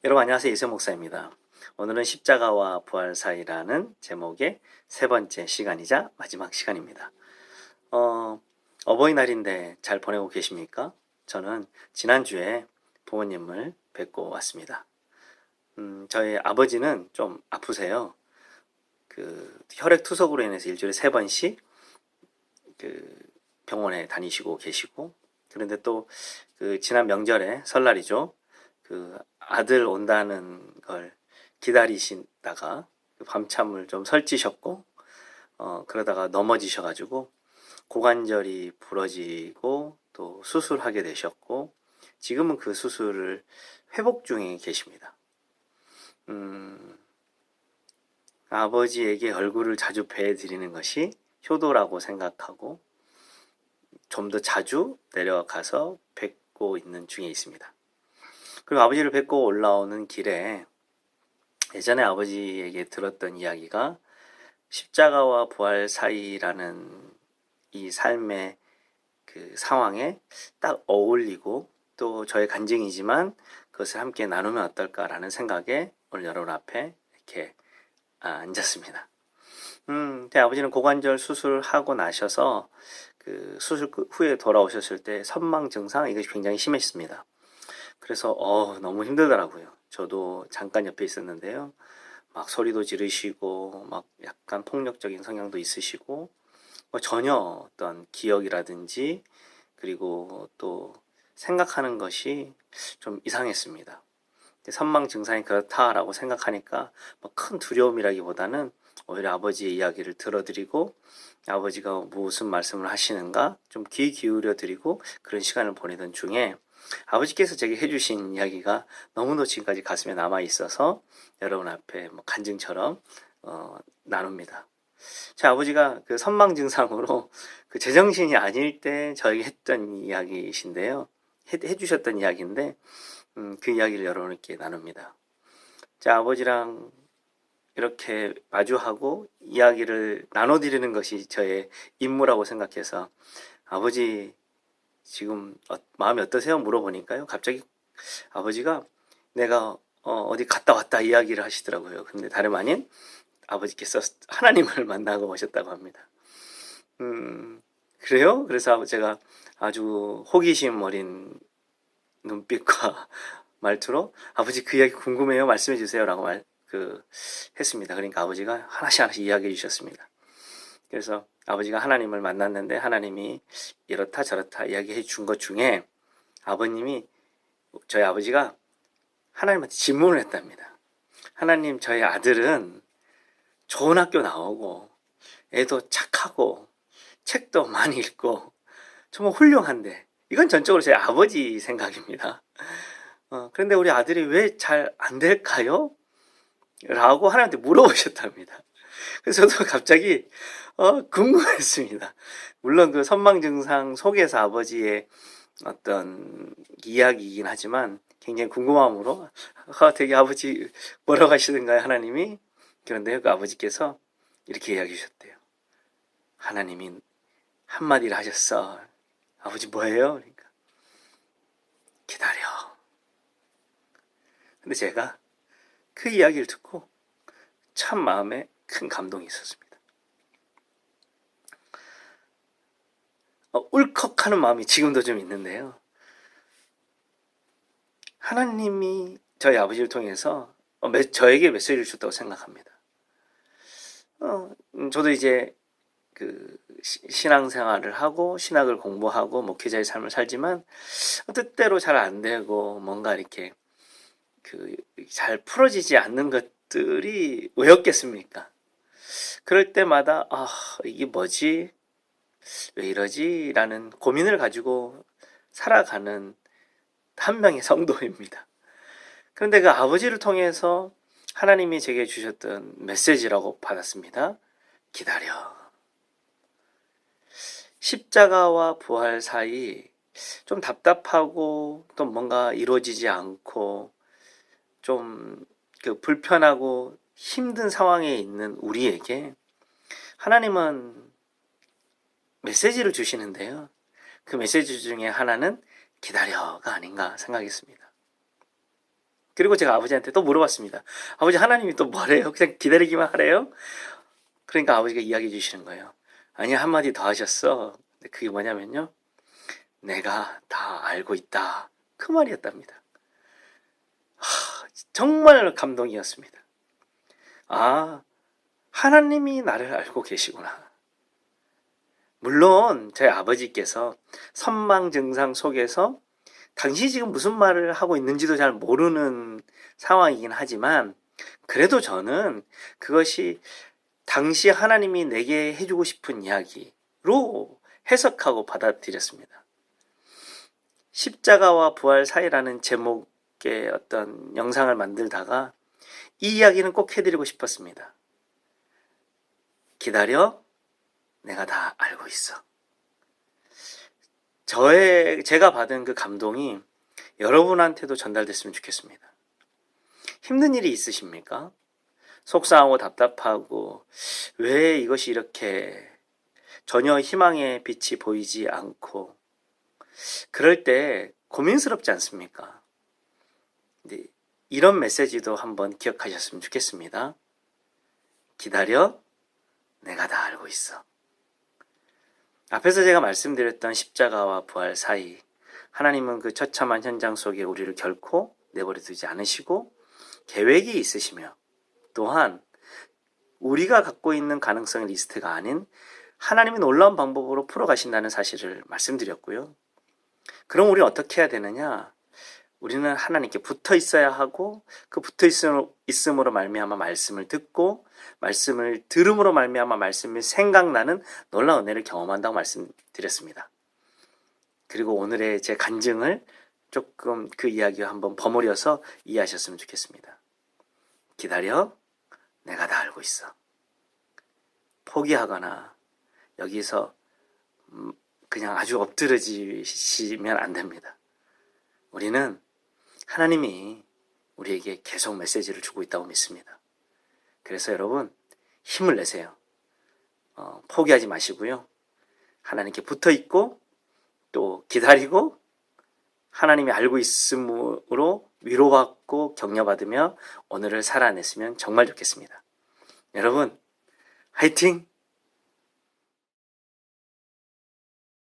여러분 안녕하세요. 이세 목사입니다. 오늘은 십자가와 부활 사이라는 제목의 세 번째 시간이자 마지막 시간입니다. 어버이날인데 잘 보내고 계십니까? 저는 지난주에 부모님을 뵙고 왔습니다. 저희 아버지는 좀 아프세요. 혈액 투석으로 인해서 일주일에 세 번씩 병원에 다니시고 계시고, 그런데 또 지난 명절에 설날이죠. 아들 온다는 걸 기다리시다가 밤참을 좀 설치셨고, 그러다가 넘어지셔가지고 고관절이 부러지고 또 수술하게 되셨고, 지금은 그 수술을 회복 중에 계십니다. 아버지에게 얼굴을 자주 뵈드리는 것이 효도라고 생각하고 좀 더 자주 내려가서 뵙고 있는 중에 있습니다. 그리고 아버지를 뵙고 올라오는 길에 예전에 아버지에게 들었던 이야기가 십자가와 부활 사이라는 이 삶의 상황에 딱 어울리고 또 저의 간증이지만 그것을 함께 나누면 어떨까라는 생각에 오늘 여러분 앞에 이렇게 앉았습니다. 제 아버지는 고관절 수술하고 나셔서 수술 후에 돌아오셨을 때 선망 증상 이것이 굉장히 심했습니다. 그래서 너무 힘들더라고요. 저도 잠깐 옆에 있었는데요. 막 소리도 지르시고 막 약간 폭력적인 성향도 있으시고 전혀 어떤 기억이라든지 그리고 또 생각하는 것이 좀 이상했습니다. 선망 증상이 그렇다라고 생각하니까 큰 두려움이라기보다는 오히려 아버지의 이야기를 들어드리고 아버지가 무슨 말씀을 하시는가 좀 귀 기울여 드리고 그런 시간을 보내던 중에 아버지께서 제게 해주신 이야기가 너무도 지금까지 가슴에 남아 있어서 여러분 앞에 간증처럼 나눕니다. 제 아버지가 선망 증상으로 제정신이 아닐 때 저에게 했던 이야기이신데요. 해주셨던 이야기인데 그 이야기를 여러분께 나눕니다. 제 아버지랑 이렇게 마주하고 이야기를 나눠드리는 것이 저의 임무라고 생각해서 아버지 지금 마음이 어떠세요? 물어보니까요. 갑자기 아버지가 내가 어디 갔다 왔다 이야기를 하시더라고요. 근데 다름 아닌 아버지께서 하나님을 만나고 오셨다고 합니다. 그래요? 그래서 제가 아주 호기심 어린 눈빛과 말투로 아버지 그 이야기 궁금해요. 말씀해 주세요라고 했습니다. 그러니까 아버지가 하나씩 이야기해 주셨습니다. 그래서 아버지가 하나님을 만났는데 하나님이 이렇다 저렇다 이야기해 준 것 중에 저희 아버지가 하나님한테 질문을 했답니다. 하나님, 저희 아들은 좋은 학교 나오고 애도 착하고 책도 많이 읽고 정말 훌륭한데 이건 전적으로 제 아버지 생각입니다. 그런데 우리 아들이 왜 잘 안 될까요? 라고 하나님한테 물어보셨답니다. 그래서 저도 갑자기 궁금했습니다. 물론 선망 증상 속에서 아버지의 어떤 이야기이긴 하지만 굉장히 궁금함으로 되게 아버지 뭐라고 하시던가요 하나님이? 그런데 그 아버지께서 이렇게 이야기해 주셨대요. 하나님이 한마디를 하셨어. 아버지 뭐예요? 그러니까 기다려. 근데 제가 그 이야기를 듣고 참 마음에 큰 감동이 있었습니다. 울컥하는 마음이 지금도 좀 있는데요. 하나님이 저희 아버지를 통해서 저에게 메시지를 줬다고 생각합니다. 저도 이제 신앙생활을 하고 신학을 공부하고 목회자의 삶을 살지만 뜻대로 잘 안 되고 뭔가 이렇게 잘 풀어지지 않는 것들이 왜였겠습니까? 그럴 때마다 이게 뭐지? 왜 이러지? 라는 고민을 가지고 살아가는 한 명의 성도입니다. 그런데 그 아버지를 통해서 하나님이 제게 주셨던 메시지라고 받았습니다. 기다려. 십자가와 부활 사이 좀 답답하고 또 뭔가 이루어지지 않고 좀 불편하고 힘든 상황에 있는 우리에게 하나님은 메시지를 주시는데요. 그 메시지 중에 하나는 기다려가 아닌가 생각했습니다. 그리고 제가 아버지한테 또 물어봤습니다. 아버지, 하나님이 또 뭐래요? 그냥 기다리기만 하래요? 그러니까 아버지가 이야기해 주시는 거예요. 아니, 한마디 더 하셨어. 근데 그게 뭐냐면요, 내가 다 알고 있다. 그 말이었답니다. 정말 감동이었습니다. 아, 하나님이 나를 알고 계시구나. 물론 저희 아버지께서 선망 증상 속에서 당신이 지금 무슨 말을 하고 있는지도 잘 모르는 상황이긴 하지만, 그래도 저는 그것이 당시 하나님이 내게 해주고 싶은 이야기로 해석하고 받아들였습니다. 십자가와 부활 사이라는 제목의 어떤 영상을 만들다가 이 이야기는 꼭 해드리고 싶었습니다. 기다려, 내가 다 알고 있어. 제가 받은 그 감동이 여러분한테도 전달됐으면 좋겠습니다. 힘든 일이 있으십니까? 속상하고 답답하고 왜 이것이 이렇게 전혀 희망의 빛이 보이지 않고, 그럴 때 고민스럽지 않습니까? 근데 이런 메시지도 한번 기억하셨으면 좋겠습니다. 기다려, 내가 다 알고 있어. 앞에서 제가 말씀드렸던 십자가와 부활 사이, 하나님은 그 처참한 현장 속에 우리를 결코 내버려 두지 않으시고 계획이 있으시며, 또한 우리가 갖고 있는 가능성의 리스트가 아닌 하나님이 놀라운 방법으로 풀어가신다는 사실을 말씀드렸고요. 그럼 우리는 어떻게 해야 되느냐? 우리는 하나님께 붙어 있어야 하고, 그 붙어 있음으로 말미암아 말씀을 듣고, 말씀을 들음으로 말미암아 말씀이 생각나는 놀라운 은혜를 경험한다고 말씀드렸습니다. 그리고 오늘의 제 간증을 조금 그 이야기와 한번 버무려서 이해하셨으면 좋겠습니다. 기다려, 내가 다 알고 있어. 포기하거나 여기서 그냥 아주 엎드러지시면 안 됩니다. 우리는 하나님이 우리에게 계속 메시지를 주고 있다고 믿습니다. 그래서 여러분, 힘을 내세요. 포기하지 마시고요. 하나님께 붙어 있고 또 기다리고, 하나님이 알고 있음으로 위로받고 격려받으며 오늘을 살아냈으면 정말 좋겠습니다. 여러분, 화이팅!